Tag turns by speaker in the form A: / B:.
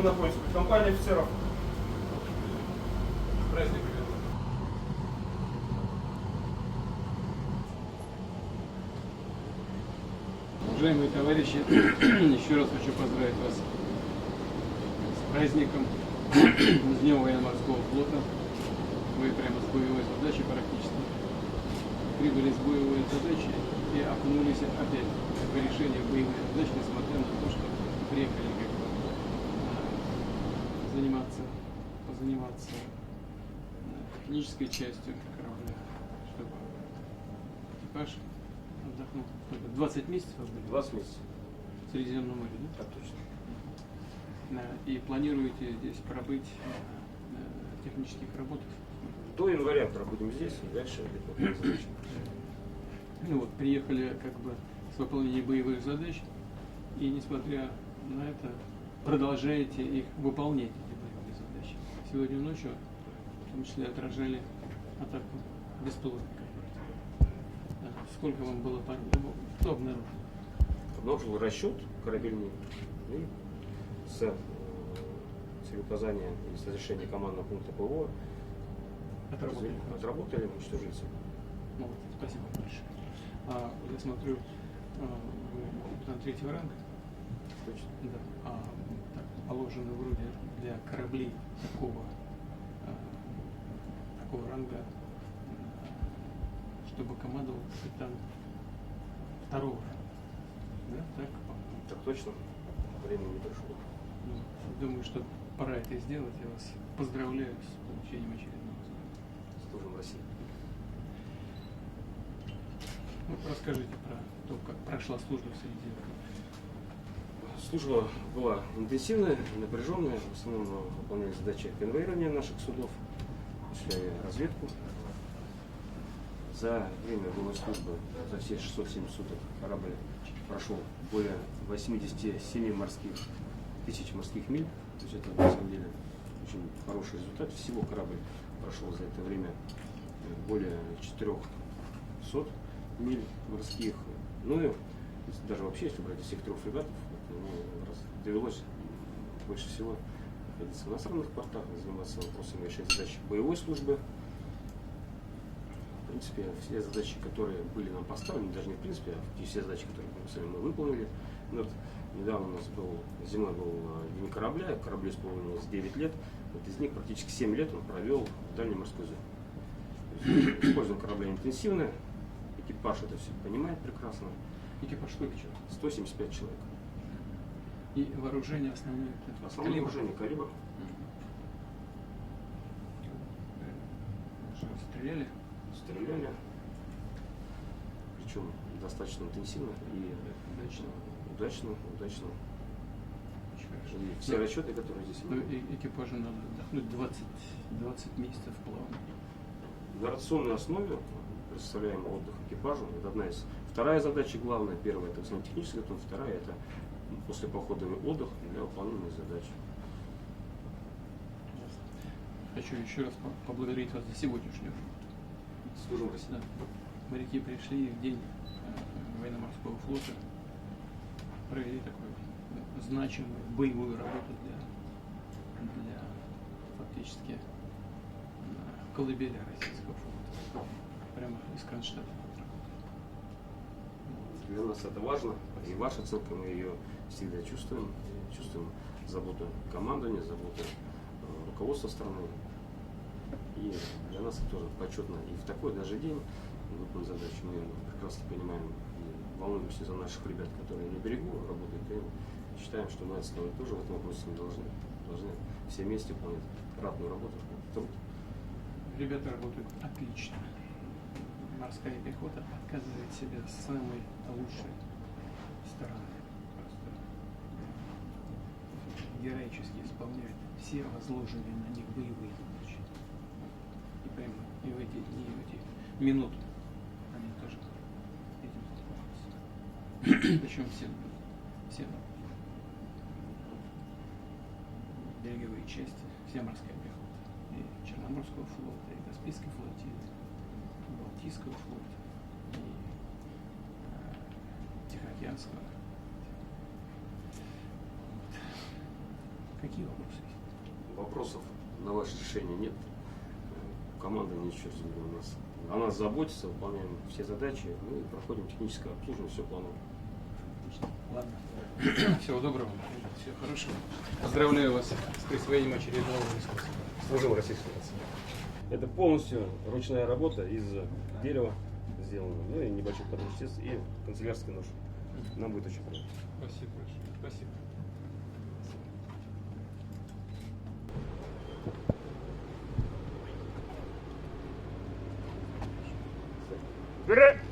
A: находится в компании офицеров.
B: Праздник. Уважаемые товарищи, еще раз хочу поздравить вас с праздником, с Днем военно-морского флота. Вы прямо с боевой задачей практически прибыли с боевой задачи и окунулись опять в решение боевых задач, несмотря на то, что приехали как бы позаниматься технической частью корабля, чтобы экипаж отдохнул. 20 месяцев вы были?
A: 20 месяцев.
B: В Средиземном море, да?
A: Так точно.
B: И планируете здесь пробыть на технических работах?
A: До января пробудем здесь и дальше выполнять задачи.
B: Ну вот, приехали как бы с выполнением боевых задач, и несмотря на это продолжаете их выполнять, эти боевые задачи. Сегодня ночью, в том числе, отражали атаку беспилотника. Сколько вам было пар? Кто обнаружил?
A: Обнаружил расчет корабельный и с целеуказания и с разрешения командного пункта ПВО отработали, уничтожили цель.
B: Ну, спасибо большое. Я смотрю, вы капитан третьего ранга.
A: Точно.
B: Да. Так положено вроде для кораблей такого ранга, чтобы командовал капитан второго ранга. Да? Так, по-моему.
A: Так точно. Время не пришло.
B: Ну, думаю, что пора это сделать. Я вас поздравляю с получением очередного звания.
A: Служим России.
B: Ну, расскажите про то, как прошла служба среди.
A: Служба была интенсивная, напряженная. В основном выполняли задачи конвоирования наших судов, осуществляли разведку. За время боевой службы, за все 670 суток корабль прошел более 87 тысяч морских миль. То есть это на самом деле очень хороший результат. Всего корабль прошел за это время более 400 миль морских. Ну и даже вообще, если брать из всех трех фрегатов, довелось больше всего находиться в иностранных портах, заниматься вопросами решения задач боевой службы. В принципе, все задачи, которые были нам поставлены, даже не в принципе, а все задачи, которые мы выполнили. Вот, недавно у нас зимой был день корабля, кораблю исполнилось 9 лет. Вот из них практически 7 лет он провел в дальней морской зоне. Использование корабля интенсивно, экипаж это все понимает прекрасно.
B: Экипаж сколько человек?
A: 175 человек.
B: И вооружение основное?
A: Основное вооружение калибр.
B: Стреляли?
A: Стреляли. Причем достаточно интенсивно и удачно.
B: Очень хорошо.
A: И все расчеты, которые здесь имеют.
B: Экипажу надо отдохнуть 20 месяцев плавно.
A: На рационной основе представляем отдых экипажу. Это одна из. Вторая задача главная. Первая это техническая, вторая это послепоходовый отдых для выполнения задач.
B: Хочу еще раз поблагодарить вас за сегодняшнюю работу.
A: Служим России.
B: Да. Моряки пришли в день военно-морского флота, провели такую значимую боевую работу для фактически колыбели российского флота. Прямо из Кронштадта.
A: Для нас это важно, и ваша оценка, мы ее всегда чувствуем. Чувствуем заботу командования, заботу руководства страны. И для нас это тоже почетно. И в такой даже день выполнить задачу мы прекрасно понимаем и волнуемся за наших ребят, которые на берегу работают. И считаем, что мы отставать тоже в этом вопросе не должны. Должны все вместе выполнять ратную работу, труд.
B: Ребята работают отлично. Морская пехота показывает себя с самой лучшей стороны. Просто героически исполняют все возложенные на них боевые задачи. И прямо и в эти дни, и в эти минуты они тоже этим занимаются. Причем все береговые части, вся морская пехота. И Черноморского флота, и Каспийской флотилии, Балтийского флота, и Тихоокеанского. Вот.
C: Какие вопросы есть?
A: Вопросов на ваше решение нет. Команда ничего у нас. О нас заботится, выполняем все задачи, мы проходим техническое обслуживание, все планово.
C: Ладно.
B: Всего доброго. Всего хорошего. Поздравляю вас с присвоением очередного искусства.
A: Служил Российской Федерации. Это полностью ручная работа из дерева сделана, ну и небольших подвижных средств и канцелярский нож. Нам будет очень приятно.
B: Спасибо большое. Спасибо.
A: Вперед!